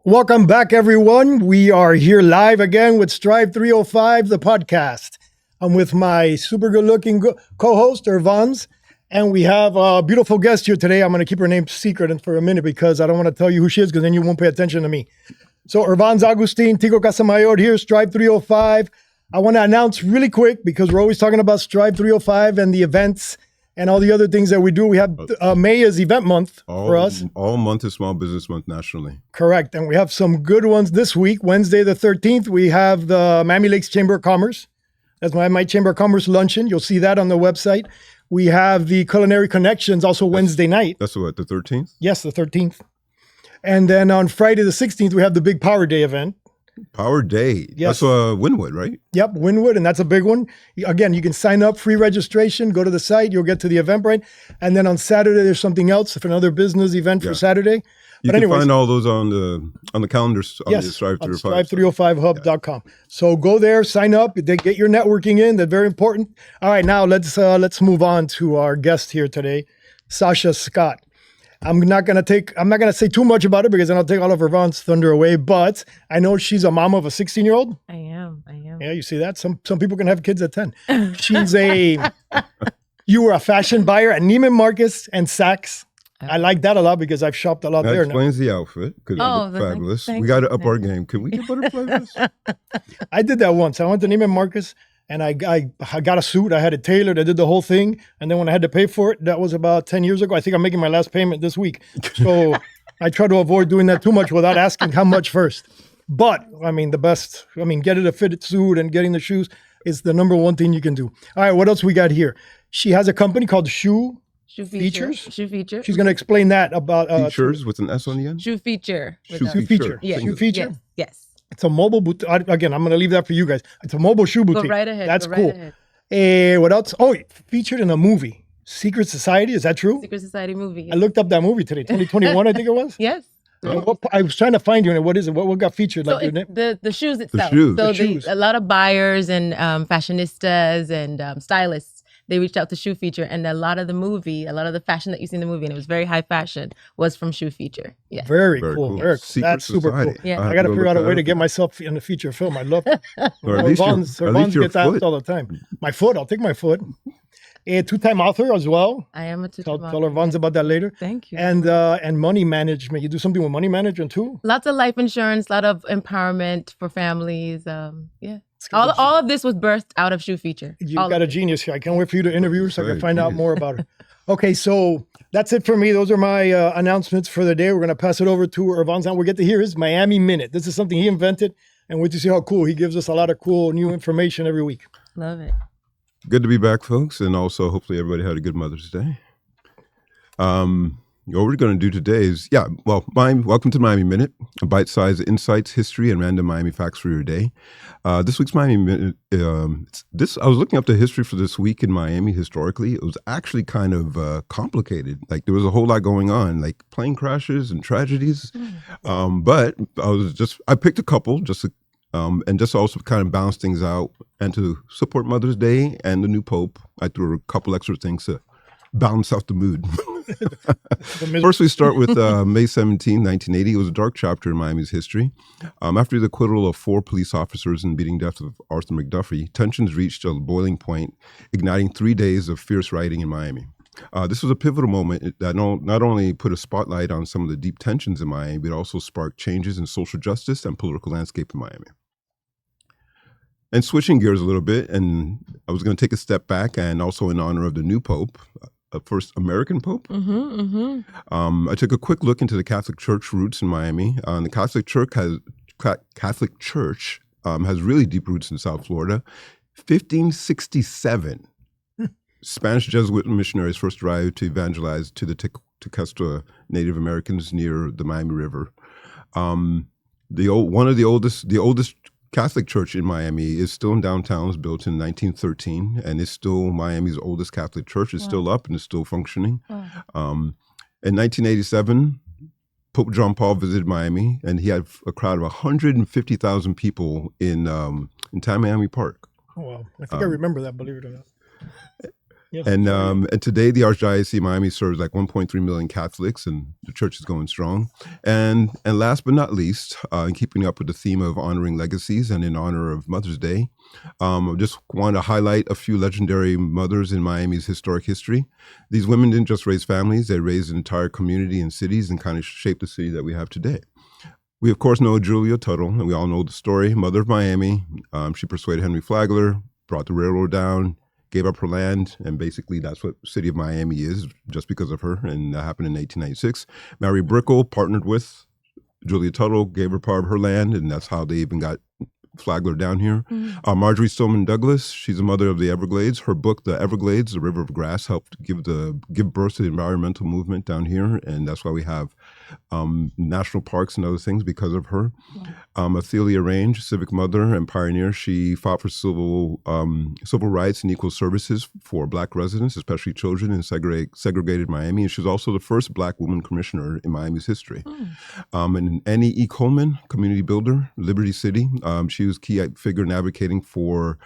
Welcome back, everyone. We are here live again with Strive305, the podcast. I'm with my super good-looking co-host, Irvans, and we have a beautiful guest here today. I'm going to keep her name secret for a minute because I don't want to tell you who she is because then you won't pay attention to me. So Irvans Augustin, Tico Casamayor here, Strive305. I want to announce really quick because we're always talking about Strive305 and the events and all the other things that we do. We have May is event month for us. All month is Small Business Month nationally. Correct. And we have some good ones this week. Wednesday the 13th, we have the Miami Lakes Chamber of Commerce. That's my Chamber of Commerce luncheon. You'll see that on the website. We have the Culinary Connections also Wednesday night. That's what, the 13th? Yes, the 13th. And then on Friday the 16th, we have the big Power Day event. Power Day. Yes. That's Wynwood, right? Yep, Wynwood, and that's a big one. Again, you can sign up, free registration, go to the site, you'll get to the Eventbrite. And then on Saturday, there's something else for another business event for Saturday. You can find all those on the calendars on the Strive305. Strive305hub.com. So go there, sign up, get your networking in. They're very important. All right, now let's move on to our guest here today, Sasha Scott. I'm not gonna say too much about it because then I'll take all of Irvan's thunder away. But I know she's a mom of a 16-year-old. I am. Yeah, you see that? Some people can have kids at 10. You were a fashion buyer at Neiman Marcus and Saks. I like that a lot because I've shopped a lot that there. Explains the outfit because it looked fabulous. We got to up our game. Can we get butterflies? I did that once. I went to Neiman Marcus and I got a suit. I had it tailored. I did the whole thing. And then when I had to pay for it, that was about 10 years ago. I think I'm making my last payment this week. So I try to avoid doing that too much without asking how much first. But getting a fitted suit and getting the shoes is the number one thing you can do. All right, what else we got here? She has a company called ShoeFeature. ShoeFeature. She's going to explain that about features with an S on the end. ShoeFeature. ShoeFeature. Yes. ShoeFeature. Yes. It's a mobile boutique. Again, I'm going to leave that for you guys. It's a mobile shoe boutique. Go right ahead. That's cool. What else? Oh, featured in a movie, Secret Society. Is that true? Secret Society movie. Yes. I looked up that movie today. 2021, I think it was. Yes. I was trying to find you. And what is it? What got featured? So your name? the shoes itself. The shoes. shoes. A lot of buyers and fashionistas and stylists, they reached out to ShoeFeature, and a lot of the fashion that you see in the movie, and it was very high fashion, was from ShoeFeature. Yeah. Very cool. Very cool. That's super cool. Yeah. I got to figure out a way to get myself in a feature film. I'd love to. Or at least gets asked all the time. My foot. I'll take my foot. A two-time author as well. I am a two-time author. Tell Irvans about that later. Thank you. And money management. You do something with money management too? Lots of life insurance, a lot of empowerment for families. Yeah. All of this was birthed out of ShoeFeature. You've got a genius here. I can't wait for you to interview her so I can find out more about her. Okay, so that's it for me. Those are my announcements for the day. We're going to pass it over to Irvans, and we'll get to hear his Miami Minute. This is something he invented, and wait to see how cool. He gives us a lot of cool new information every week. Love it. Good to be back, folks, and also hopefully everybody had a good Mother's Day. What we're going to do today is, welcome to Miami Minute, a bite-sized insights, history, and random Miami facts for your day. This week's Miami Minute, I was looking up the history for this week in Miami historically. It was actually kind of complicated. Like there was a whole lot going on, like plane crashes and tragedies. But I picked a couple and just also kind of balance things out and to support Mother's Day and the new Pope. I threw a couple extra things to balance out the mood. First, we start with May 17, 1980. It was a dark chapter in Miami's history. After the acquittal of 4 police officers and beating death of Arthur McDuffie, tensions reached a boiling point, igniting 3 days of fierce rioting in Miami. This was a pivotal moment that not only put a spotlight on some of the deep tensions in Miami, but also sparked changes in social justice and political landscape in Miami. And switching gears a little bit, and I was going to take a step back and also in honor of the new Pope, first American Pope. I took a quick look into the Catholic Church roots in Miami. The Catholic Church has really deep roots in South Florida. 1567, Spanish Jesuit missionaries first arrived to evangelize to the Tequesta Native Americans near the Miami River. The oldest Catholic church in Miami is still in downtown. It was built in 1913 and is still Miami's oldest Catholic church. It's still up and it's still functioning. In 1987, Pope John Paul visited Miami and he had a crowd of 150,000 people in Tamiami Park. Oh, wow. I think I remember that, believe it or not. Yes, And today, the Archdiocese of Miami serves like 1.3 million Catholics, and the church is going strong. And last but not least, in keeping up with the theme of honoring legacies and in honor of Mother's Day, I just want to highlight a few legendary mothers in Miami's historic history. These women didn't just raise families; they raised an entire community and cities, and kind of shaped the city that we have today. We, of course, know Julia Tuttle, and we all know the story, mother of Miami. She persuaded Henry Flagler, brought the railroad down, gave up her land, and basically that's what the city of Miami is, just because of her, and that happened in 1896. Mary Brickell partnered with Julia Tuttle, gave her part of her land, and that's how they even got Flagler down here. Marjorie Stoneman Douglas, she's the mother of the Everglades. Her book, The Everglades, The River of Grass, helped give birth to the environmental movement down here, and that's why we have national parks and other things because of her. Athelia Range, civic mother and pioneer, she fought for civil rights and equal services for Black residents, especially children in segregated Miami, and she was also the first Black woman commissioner in Miami's history. And Annie E. Coleman, community builder, Liberty City, she was a key figure in advocating for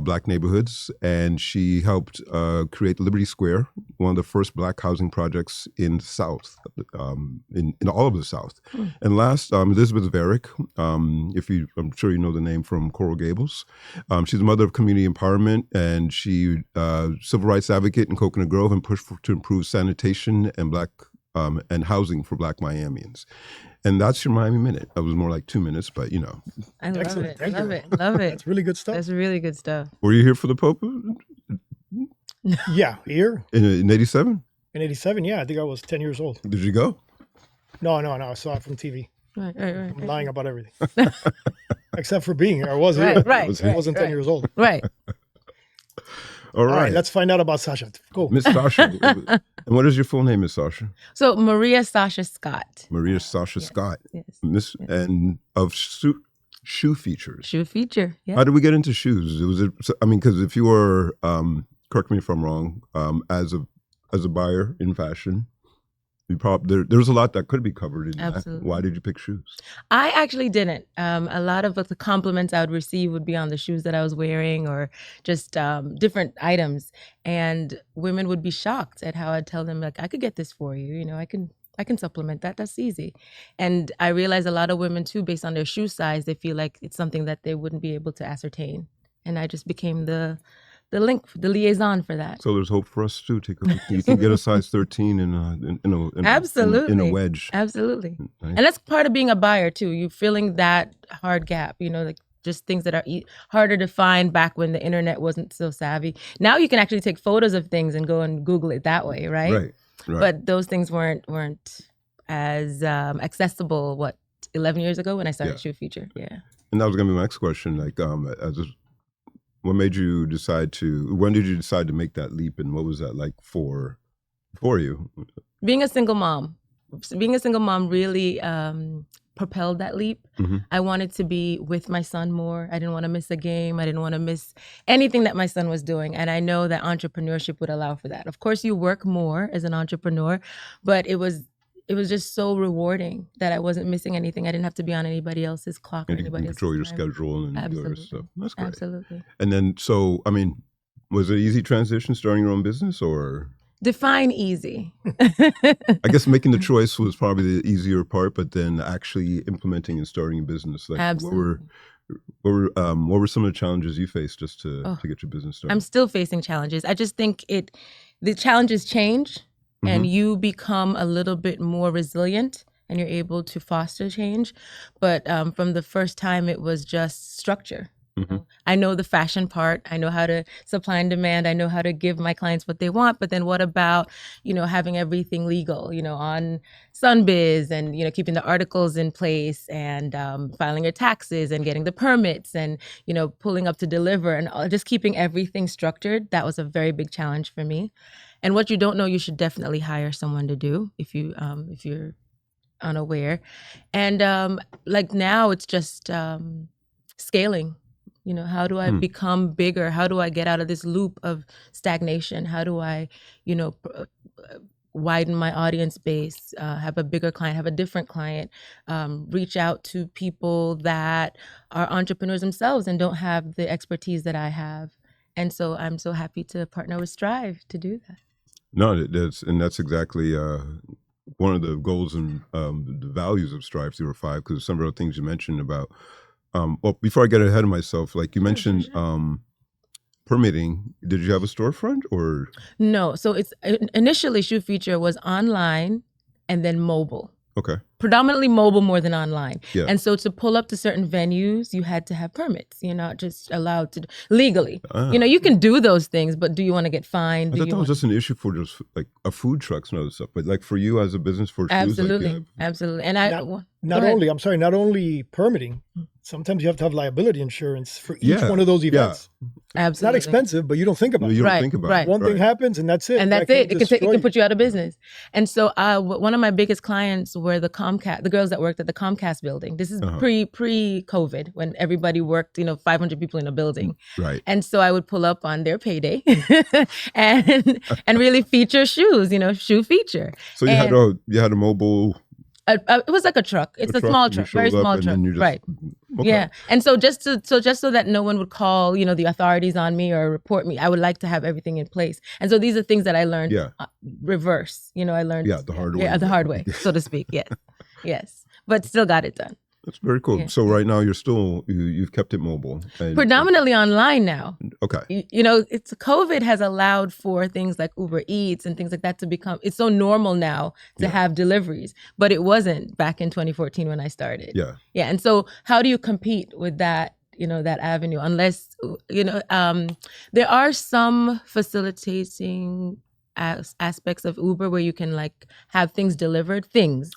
Black neighborhoods, and she helped create Liberty Square, one of the first Black housing projects in the South, in all of the South. And last, Elizabeth Varick, I'm sure you know the name from Coral Gables. She's the mother of community empowerment, and she civil rights advocate in Coconut Grove, and pushed to improve sanitation and and housing for Black Miamians. And that's your Miami Minute. That was more like 2 minutes, but I love Excellent. it. Thank Love you. it. Love it. That's really good stuff. That's really good stuff. were you here for the Pope Yeah, here in 87? in 87, yeah, I think I was 10 years old. Did you go? No, I saw it from TV. Right. I'm lying about everything. Except for being here. I was Right, here. right, I wasn't 10 years old. Right. All All right, right. let's find out about Sasha. Go. Miss Sasha. And what is your full name, Miss Sasha? So Maria Sasha Scott. Maria Sasha Scott. Yes. Miss and of ShoeFeature. ShoeFeature. Yeah. How did we get into shoes? Because if you were, correct me if I'm wrong, as a buyer in fashion, there was a lot that could be covered in that. Absolutely. Why did you pick shoes? I actually didn't. A lot of the compliments I would receive would be on the shoes that I was wearing, or just different items. And women would be shocked at how I'd tell them, like, I could get this for you. You know, I can supplement that. That's easy. And I realized a lot of women too, based on their shoe size, they feel like it's something that they wouldn't be able to ascertain. And I just became the link, the liaison for that. So there's hope for us too, Tico. You can get a size 13 Absolutely. in a wedge. Absolutely. Right? And that's part of being a buyer too. You filling that hard gap, like just things that are harder to find back when the internet wasn't so savvy. Now you can actually take photos of things and go and Google it that way, right? Right. But those things weren't as accessible, 11 years ago when I started ShoeFeature. Yeah. And that was going to be my next question. Like, when did you decide to make that leap, and what was that like for you? Being a single mom really propelled that leap. Mm-hmm. I wanted to be with my son more. I didn't want to miss a game. I didn't want to miss anything that my son was doing. And I know that entrepreneurship would allow for that. Of course, you work more as an entrepreneur, but it was just so rewarding that I wasn't missing anything. I didn't have to be on anybody else's clock. And you can control your schedule and your stuff. That's great. Absolutely. And then, was it an easy transition starting your own business, or? Define easy. I guess making the choice was probably the easier part, but then actually implementing and starting a business. Like, absolutely. What were some of the challenges you faced just to get your business started? I'm still facing challenges. I just think the challenges change. And you become a little bit more resilient, and you're able to foster change. But from the first time, it was just structure. Mm-hmm. I know the fashion part. I know how to supply and demand. I know how to give my clients what they want. But then what about, having everything legal, on Sunbiz, and, keeping the articles in place, and filing your taxes and getting the permits, and, pulling up to deliver, and just keeping everything structured. That was a very big challenge for me. And what you don't know, you should definitely hire someone to do if you're unaware. And now it's just scaling. How do I become bigger? How do I get out of this loop of stagnation? How do I, widen my audience base, have a bigger client, have a different client, reach out to people that are entrepreneurs themselves and don't have the expertise that I have, And so I'm so happy to partner with Strive to do that. No, that's exactly one of the goals and the values of Strive305, because some of the things you mentioned about. Well, before I get ahead of myself, like you mentioned. Permitting, did you have a storefront or? No. So it's initially ShoeFeature was online and then mobile. Okay. Predominantly mobile more than online. Yeah. And so to pull up to certain venues, you had to have permits. You're not just allowed to legally. You can do those things, but do you want to get fined? I thought that was just an issue for just like a food trucks and other stuff, but like for you as a business for absolutely, shoes, absolutely. And not only permitting. Sometimes you have to have liability insurance for each one of those events. Yeah. Absolutely. It's not expensive, but you don't think about it. You don't think about it. One thing happens and that's it. And that's it. It can put you out of business. And so one of my biggest clients were the girls that worked at the Comcast building. This is pre-COVID when everybody worked, 500 people in a building. Right. And so I would pull up on their payday and really feature shoes, ShoeFeature. So you had a mobile. It was like a truck. It's a small truck, very small truck, right? Okay. Yeah, and so just so that no one would call, the authorities on me or report me, I would like to have everything in place. And so these are things that I learned reverse. I learned the hard way. Yeah, the hard way, so to speak. Yes, yes, but still got it done. That's very cool. Yeah. So right now you've kept it mobile. Predominantly online now. Okay. It's COVID has allowed for things like Uber Eats and things like that to become, it's so normal now to have deliveries, but it wasn't back in 2014 when I started. Yeah. Yeah. And so how do you compete with that, that avenue? Unless, there are some facilitating aspects of Uber where you can like have things delivered.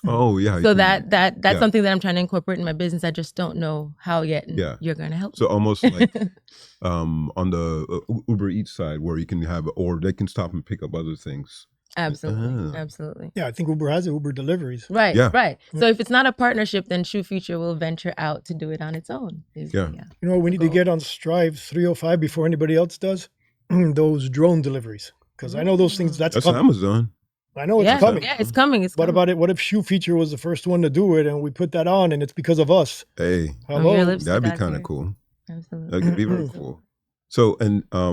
Oh yeah. So that's something that I'm trying to incorporate in my business. I just don't know how yet. And you're going to help. So almost like on the Uber Eats side where you can have, or they can stop and pick up other things. Absolutely. Absolutely. Yeah, I think Uber has Uber deliveries. Right. Yeah. Right. So if it's not a partnership, then ShoeFeature will venture out to do it on its own. Yeah. We need to get on Strive305 before anybody else does. Those drone deliveries. Because I know those things, that's coming. Amazon. I know it's coming. Yeah, it's coming. What about it? What if ShoeFeature was the first one to do it and we put that on and it's because of us? Hey, hello? That'd be kind of cool. Absolutely. That could be very cool. So, and I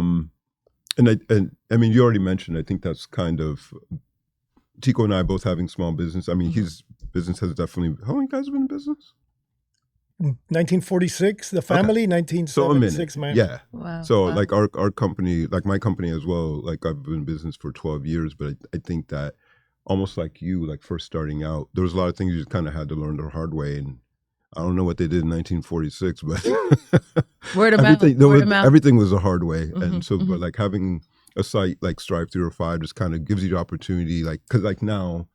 mean, you already mentioned, I think that's kind of, Tico and I both having small business. I mean, his business has definitely, how long you guys been in business? 1946, the family, 1976, man. Yeah. Wow. So like our company, like my company as well, like I've been in business for 12 years, but I think that almost like you, like first starting out, there was a lot of things you just kind of had to learn the hard way. And I don't know what they did in 1946, but word of mouth. Everything was a hard way. And so, but like having a site like Strive305 just kind of gives you the opportunity, like, cause like now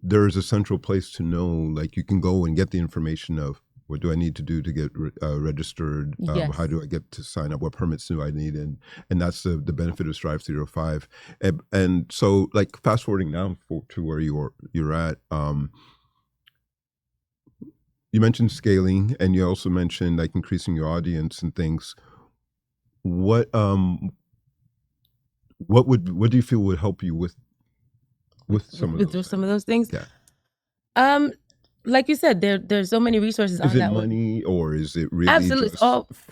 there's a central place to know, like you can go and get the information of, what do I need to do to get registered? How do I get to sign up? What permits do I need? And that's the benefit of Strive305. And so, like, fast forwarding now to where you're at. You mentioned scaling, and you also mentioned like increasing your audience and things. What do you feel would help you with some of those things? Yeah. Like you said, there's so many resources on that. Is it money or is it really absolutely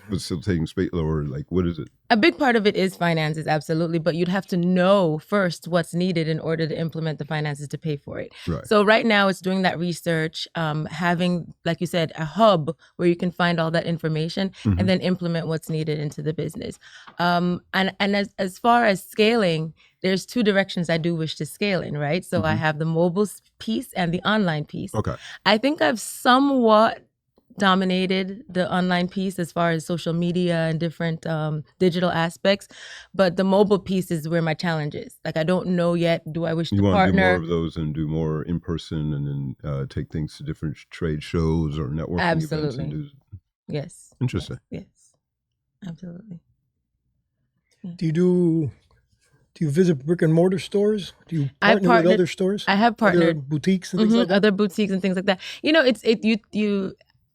facilitating space, or like what is it? A big part of it is finances, absolutely, but you'd have to know first what's needed in order to implement the finances to pay for it. Right. So right now it's doing that research, having, like you said, a hub where you can find all that information and then implement what's needed into the business. And as far as scaling, there's two directions I do wish to scale in, right? So I have the mobile piece and the online piece. Okay. I think I've somewhat dominated the online piece as far as social media and different digital aspects, but the mobile piece is where my challenge is. Like, I don't know yet, do I wish to partner? You want to do more of those and do more in person and then take things to different trade shows or networking events? And Yes. Interesting. Yes. Absolutely. Yeah. Do you visit brick and mortar stores? Do you partner with other stores? I have partnered. Other boutiques and things like that? Other boutiques and things like that.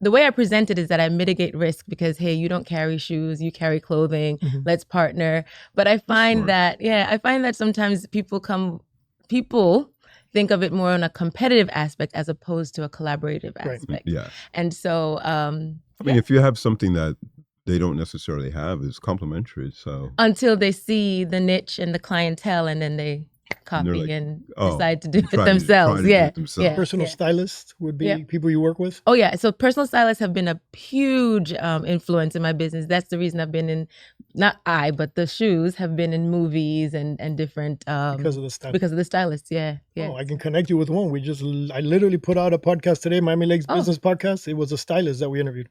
The way I present it is that I mitigate risk because, hey, you don't carry shoes, you carry clothing, let's partner. But I find that sometimes people think of it more on a competitive aspect as opposed to a collaborative aspect. Yeah. And so, I mean, if you have something that they don't necessarily have is complementary. So Until they see the niche and the clientele, and then they copy like, and oh, decide to do it try to themselves. do Yeah. it themselves. Yeah. Personal stylists would be Yeah. people you work with. Oh yeah. So personal stylists have been a huge influence in my business. That's the reason I've been in, but the shoes have been in movies and different Because of the stylist. because of the stylists. Yeah. Yeah. Oh, I can connect you with one. I literally put out a podcast today, Miami Lakes Oh. Business Podcast. It was a stylist that we interviewed.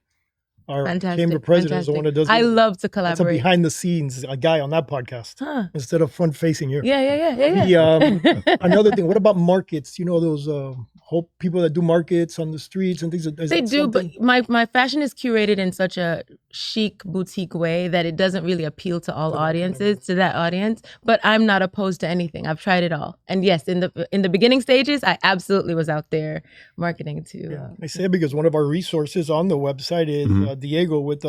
Our Fantastic. chamber president is the one that does. I love to That's a collaborate. behind the scenes a guy on that podcast Huh. instead of front facing you. Yeah. Another thing. What about markets? You know those whole people that do markets on the streets and things. They do, but my fashion is curated in such a chic boutique way that it doesn't really appeal to all audiences, to that audience. But I'm not opposed to anything. I've tried it all, and yes, in the beginning stages, I absolutely was out there marketing to. I say it because one of our resources on the website is Diego with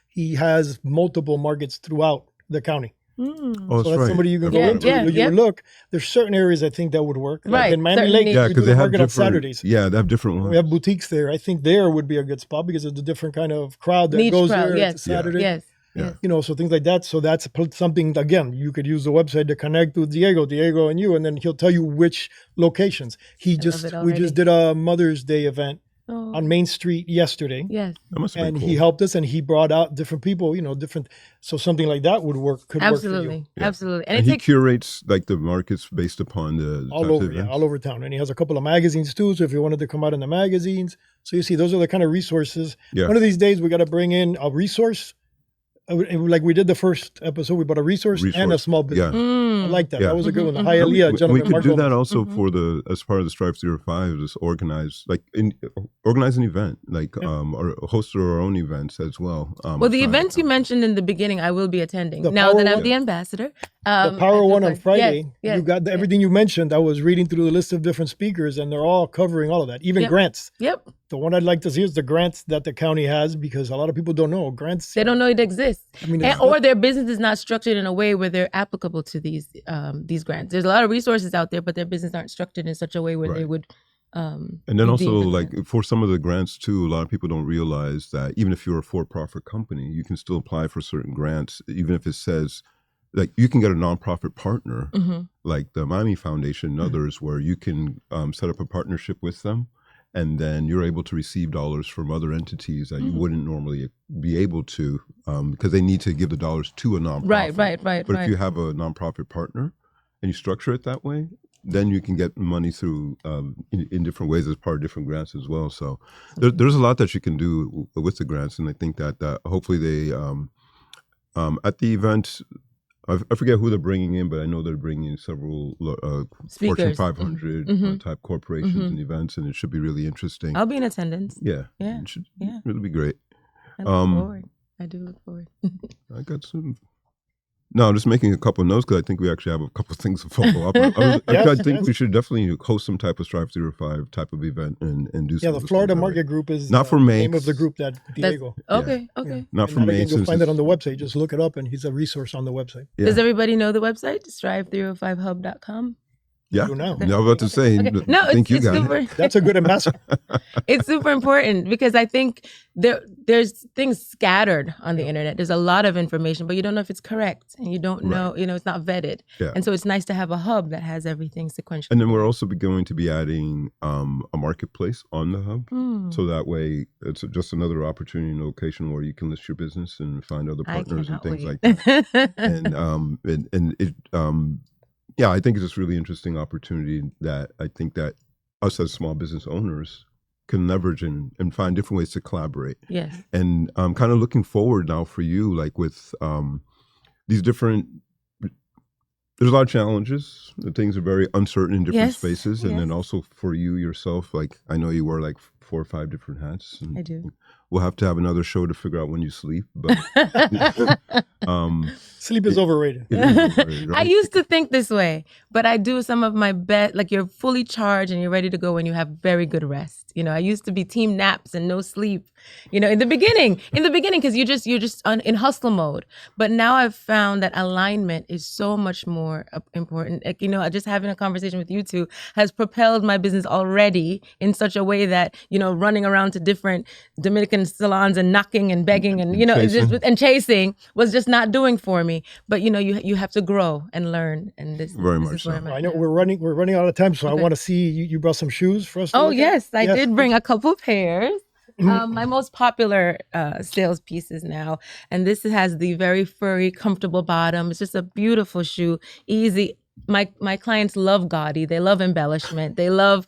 he has multiple markets throughout the county. Oh, So that's that's right. somebody you can go into. You look. There's certain areas I think that would work. Like Right. in Miami Certain Lakes, niches. Yeah, we because do they the have market on different. Saturdays. Yeah, they have different ones. We have boutiques there. I think there would be a good spot because it's a different kind of crowd that Niche goes crowd, there. yes. It's a Saturday. Yes. Yeah. Yes. You know, so things like that. So that's something, again, you could use the website to connect with Diego and you, and then he'll tell you which locations. We already. just did a Mother's Day event Oh, on Main Street yesterday. yes. That must have And been cool. he helped us and he brought out different people, so something like that could work for you. Absolutely. Yeah. Absolutely. And it he takes curates like the markets based upon the All types over, of events. all over town. And he has a couple of magazines too. So if you wanted to come out in the magazines, so you see, those are the kind of resources. Yeah. One of these days, we got to bring in a resource. Like we did the first episode, we bought a resource and a Resource. small business. Yeah. I like that. Yeah. That was a good one. The Mhm, Hialeah we gentleman, could Mark do that Gomez. also Mhm. for as part of the Strive305, just organize an event, like or host our own events as well. well, the events you mentioned in the beginning, I will be attending. The Now that Power I'm One- the ambassador. The Power at One on place. Friday, Yes, you got everything you mentioned. I was reading through the list of different speakers, and they're all covering all of that, even Yep. grants. Yep. The one I'd like to see is the grants that the county has, because a lot of people don't know grants. They don't know it exists. I mean, Or their business is not structured in a way where they're applicable to these grants. There's a lot of resources out there, but their business aren't structured in such a way where they Right. would. And then be also, deemed as like for some of the grants too, a lot of people don't realize that even if you're a for-profit company, you can still apply for certain grants, even if it says, like you can get a nonprofit partner, like the Miami Foundation and others, where you can set up a partnership with them, and then you're able to receive dollars from other entities that you wouldn't normally be able to, because they need to give the dollars to a nonprofit. Right. But if you have a nonprofit partner and you structure it that way, then you can get money through in different ways as part of different grants as well. So there's a lot that you can do with the grants, and I think that hopefully they at the event. I forget who they're bringing in, but I know they're bringing in several Fortune Speakers. 500 type corporations and events, and it should be really interesting. I'll be in attendance. Yeah, Yeah. it should Yeah. really be great. I look forward. I do look forward. I got some. No, I'm just making a couple of notes because I think we actually have a couple of things to follow up. I think we should definitely host some type of Strive305 type of event and do. Yeah, the Florida Market Group is not for the Maine. name of the group that Diego. Okay. Not for And Maine. again, you'll since find it on it's- the website. Just look it up, and he's a resource on the website. Yeah. Does everybody know the website? Strive305hub.com. Yeah, You know. I was about to say. Okay. No, I think you it's got super. it. That's a good ambassador. It's super important because I think there's things scattered on the internet. There's a lot of information, but you don't know if it's correct, and you don't know, it's not vetted. Yeah. And so it's nice to have a hub that has everything sequentially. And then we're also going to be adding a marketplace on the hub, so that way it's just another opportunity and location where you can list your business and find other partners and things like that. And it yeah, I think it's just really interesting opportunity that I think that us as small business owners can leverage and find different ways to collaborate. Yes. And I'm kind of looking forward now for you, like with these different. There's a lot of challenges. Things are very uncertain in different Yes, spaces, and yes. then also for you yourself, like I know you wear like 4 or 5 different hats. And I do. We'll have to have another show to figure out when you sleep, but Sleep is overrated. it is overrated, I right? used to think this way, but I do some of my best. Like you're fully charged and you're ready to go when you have very good rest. I used to be team naps and no sleep. In the beginning, because you're just in hustle mode. But now I've found that alignment is so much more important. Like, just having a conversation with you two has propelled my business already in such a way that running around to different Dominican salons and knocking and begging and, and chasing was just not doing for me. But, you have to grow and learn. And this Very this much is where so. I'm at I know now. we're running out of time, so I Okay. want to see you brought some shoes for us. To Oh, look at? yes, I Yes. did bring a couple pairs. My most popular sales pieces now. And this has the very furry, comfortable bottom. It's just a beautiful shoe, easy. My clients love gaudy. They love embellishment. They love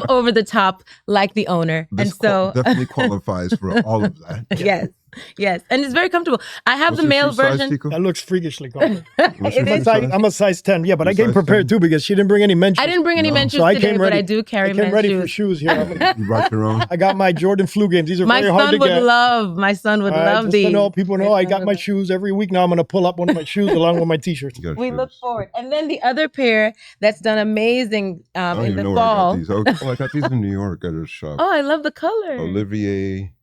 over the top like the owner. This and so definitely qualifies for all of that. yes. And it's very comfortable. I have What's the your male shoe size, version. Tico? That looks freakishly comfortable. What's your It shoe is. size? I'm a size 10. Yeah, but You I came size prepared 10? too because she didn't bring any men's shoes. I didn't bring any No. men's shoes So I today, came but ready. I do carry I came men's ready shoes. for shoes here. You brought your own? I got my Jordan Flu Games. These are My very hard son to would get. love. My son would All right, love just these. to know, people know I got my shoes every week. Now I'm going to pull up one of my shoes along with my t-shirts. You got We shoes. look forward. And then the other pair that's done amazing I don't in even the know fall. where I got these. Oh, I got these in New York at a shop. Oh, I love the color. Olivier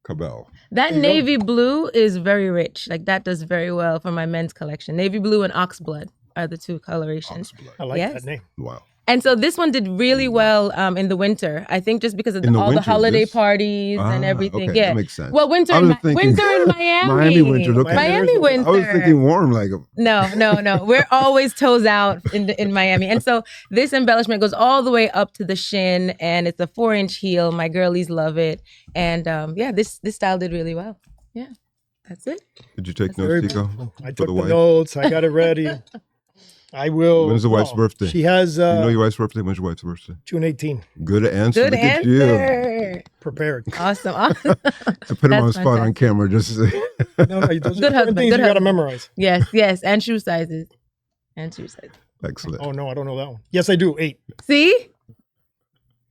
Cabell. That There you go. navy blue is very rich. Like that does very well for my men's collection. Navy blue and oxblood are the two colorations. Oxblood. I like Yes. that name. Wow. And so this one did really well in the winter. I think just because of In the all the winter, holiday this? parties and everything. Okay, yeah. that makes sense. Well, winter I in, was thinking- winter in Miami. Miami winter, okay. Miami winter. I was thinking warm, like No. We're always toes out in Miami. And so this embellishment goes all the way up to the shin, and it's a 4-inch heel. My girlies love it. And this style did really well. Yeah, that's it. Did you take Very notes, Tico? beautiful. I For took the the wife? notes. I got it ready. I will. When's the wife's birthday? She has You know your wife's birthday? When's your wife's birthday? June 18. Good answer. Good Look at you. answer. Prepared. Awesome. To put him on the That's spot on fantastic. camera, just to say. No, those are Good certain husband, things good you got to husband. memorize. Yes. And shoe sizes. Excellent. Oh, no, I don't know that one. Yes, I do. 8. See?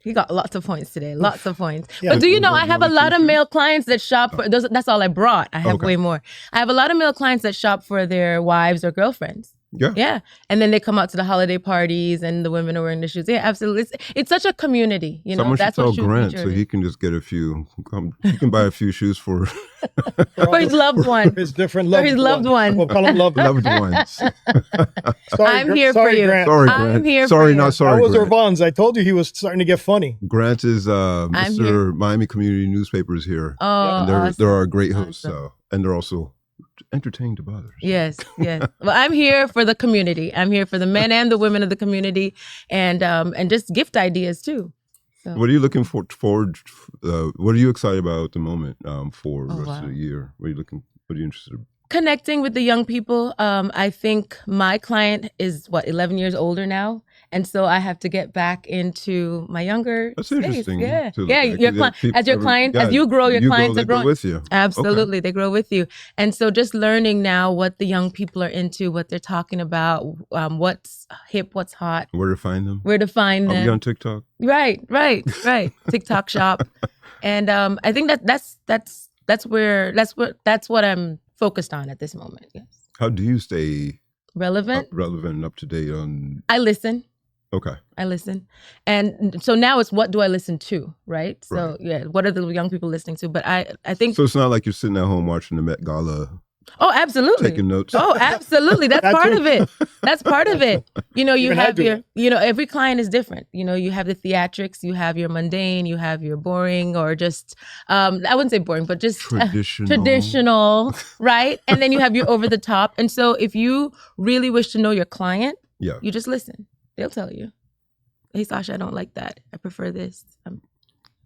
He got lots of points today. Lots of points. Yeah. But do you know, I You have want a to lot of choose? male clients that shop for, that's all I brought. I have Okay. way more. I have a lot of male clients that shop for their wives or girlfriends. Yeah. Yeah. And then they come out to the holiday parties and the women are wearing the shoes. Yeah, absolutely. It's such a community. You know, Someone should that's tell what Grant ShoeFeature so is. he can just get a few. He can buy a few shoes for For his loved one. His different For loved his loved ones. one. We'll call him loved ones. loved ones. Sorry, I'm here for sorry, you. Grant. Sorry, I'm Grant. here for sorry, you. not sorry, That was Grant. Irvans. I told you he was starting to get funny. Grant is I'm Mr. Miami Community Newspapers here. Oh, And they're awesome. are great hosts, Awesome. so and they're also entertaining to others. Yes. Well, I'm here for the community. I'm here for the men and the women of the community, and just gift ideas too. So. What are you looking forward? What are you excited about at the moment for the Oh, rest wow. of the year? What are you looking? What are you interested in? Connecting with the young people. I think my client is 11 years older now, and so I have to get back into my younger. That's space. interesting. Yeah, to look yeah. at, Your 'cause as your client, as you grow, your clients they are grow growing with you. Absolutely, they grow with you, and so just learning now what the young people are into, what they're talking about, what's hip, what's hot, Where to find them? where to find Are we them. on TikTok? Right. TikTok shop, and I think that's what I'm focused on at this moment. Yes. How do you stay Relevant. relevant and up to date on? I listen. Okay. And so now it's what do I listen to, right? So Right. yeah, what are the young people listening to? But I think So it's not like you're sitting at home watching the Met Gala, absolutely. taking notes. Oh, absolutely. That's That part too. of it. That's part of it. You know, you Even I have do your, every client is different. You know, you have the theatrics, you have your mundane, you have your boring, or just, I wouldn't say boring, but just traditional, right? And then you have your over the top. And so if you really wish to know your client, Yeah. you just listen. They'll tell you, hey, Sasha, I don't like that. I prefer this.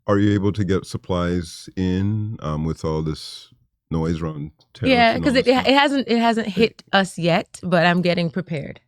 Are you able to get supplies in with all this noise around? tariffs Yeah, and because all it this stuff? hasn't hit us yet, but I'm getting prepared.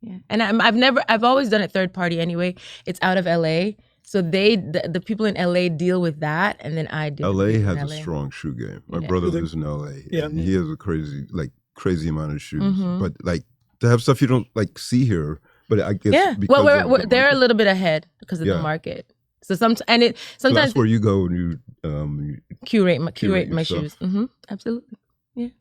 Yeah. And I've always done it third party anyway. It's out of LA. So the people in LA deal with that, and then I do. LA it in has a LA. strong shoe game. My Yeah. brother lives in LA. Yeah. And he has a crazy amount of shoes. Mhm. But like to have stuff you don't see here, but I guess Yeah. because Well, of we're the they're a market. little bit ahead because of Yeah. the market. So sometimes So that's where you go and you curate my your shoes. stuff. Absolutely.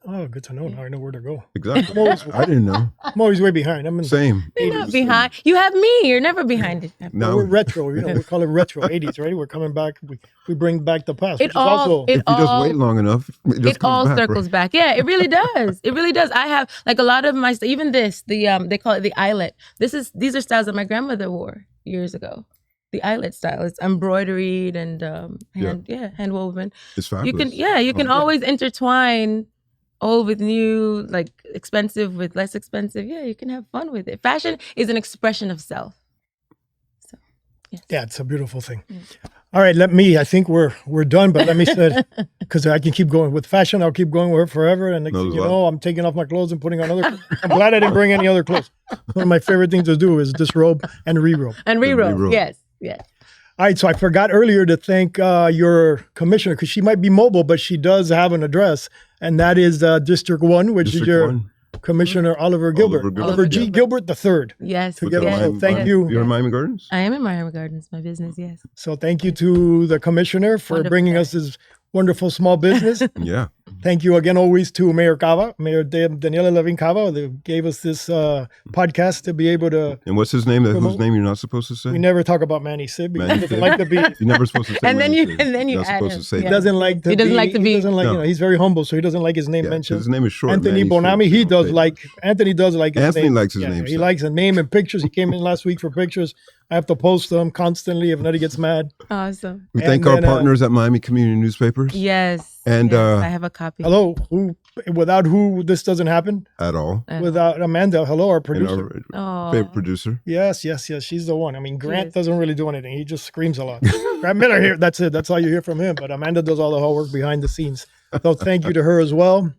Oh, good to know. Now I know where to go. exactly. always- I didn't know. I'm always way behind. I'm in. Same. You're not behind. You have me. You're never behind it. No. We're retro. We call it retro 80s, right? We're coming back. We bring back the past. It Which is all- also If you just wait long enough, it just It all comes back, circles right? back. Yeah, it really does. It really does. I have like a lot of my even this they call it the eyelet. These are styles that my grandmother wore years ago, the eyelet style. It's embroidered and hand woven. It's fabulous. You can always intertwine old with new, like expensive with less expensive. Yeah, you can have fun with it. Fashion is an expression of self. So, yeah, it's a beautiful thing. All right, I think we're done, but let me say, because I can keep going with fashion. I'll keep going with her forever. And next thing you know, I'm taking off my clothes and putting on other clothes. I'm glad I didn't bring any other clothes. One of my favorite things to do is disrobe and re-robe. Yes. All right, so I forgot earlier to thank your commissioner, because she might be mobile, but she does have an address, and that is District 1, which is your Commissioner Oliver Gilbert. Oliver G. Gilbert III. Yes. So thank you. You're in Miami Gardens? I am in Miami Gardens, my business, yes. So thank you to the commissioner for bringing us this wonderful small business. Yeah. Thank you again always to Mayor Daniela Levin Cava, that gave us this podcast to be able to. And what's his name? Whose name you're not supposed to say? We never talk about Manny Sib because he doesn't like to be. You're never supposed to say. And then you not add supposed him. to say He that. doesn't like to be. He doesn't like, he's very humble, so he doesn't like his name mentioned. His name is short. Anthony Bonami, he does like. Anthony does like his Anthony name. likes his name. He likes a name and pictures. He came in last week for pictures. I have to post them constantly if not, he gets mad. Awesome. We thank our partners at Miami Community Newspapers. Yes. And I have a copy. Hello, without who this doesn't happen? At all. Without Amanda, hello, our producer. Our favorite producer. Yes, she's the one. I mean, Grant doesn't really do anything. He just screams a lot. Grant Miller here, that's it. That's all you hear from him. But Amanda does all the hard work behind the scenes. So thank you to her as well.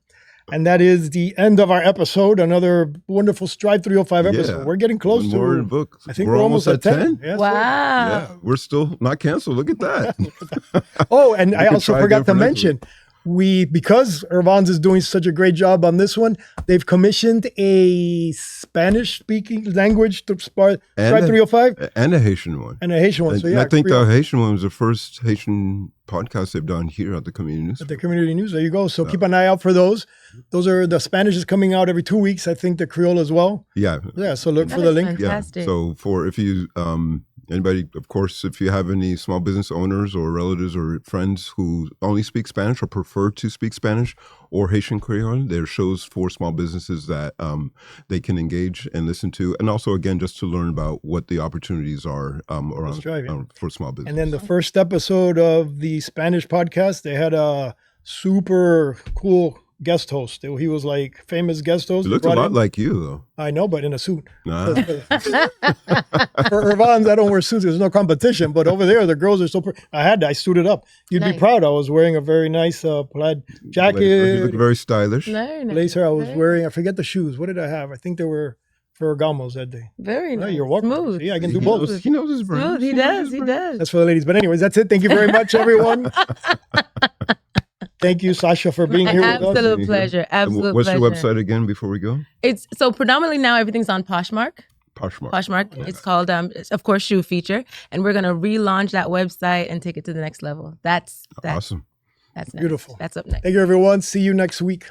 And that is the end of our episode. Another wonderful Strive305 episode. Yeah. We're getting close to. More book. I think we're almost at 10. Yes, wow. Yeah, we're still not canceled. Look at that. Oh, and I also forgot to mention, because Irvans is doing such a great job on this one, they've commissioned a Spanish-speaking language to Strive305. And a Haitian one. And a Haitian one. So I think the Haitian one was the first Haitian podcast they've done here at the Community News. At the Community News. There you go. So keep an eye out for those. Those are, the Spanish is coming out every 2 weeks. I think the Creole as well. Yeah. Yeah, so look for the link. Fantastic. Yeah. So if you, anybody, of course, if you have any small business owners or relatives or friends who only speak Spanish or prefer to speak Spanish or Haitian Creole, there are shows for small businesses that they can engage and listen to. And also, again, just to learn about what the opportunities are around for small business. And then the first episode of the Spanish podcast, they had a super cool guest host. He was like famous guest host. It looked a lot like you, though. I know, but in a suit. Nah. For Irvans, I don't wear suits. There's no competition. But over there, the girls are so I suited up. You'd be proud. I was wearing a very nice plaid jacket. You look very stylish. Blazer. I was wearing, I forget the shoes. What did I have? I think they were Ferragamos that day. Very nice. You're welcome. Smooth. Yeah, I can do both. He knows his brand. He does. That's for the ladies. But anyways, that's it. Thank you very much, everyone. Thank you, Sasha, for being here with us. Absolute pleasure. Absolute What's pleasure. your website again before we go? It's so predominantly now everything's on Poshmark. Poshmark. It's called, of course, ShoeFeature, and we're gonna relaunch that website and take it to the next level. That's awesome. That's next. Beautiful. That's up next. Thank you, everyone. See you next week.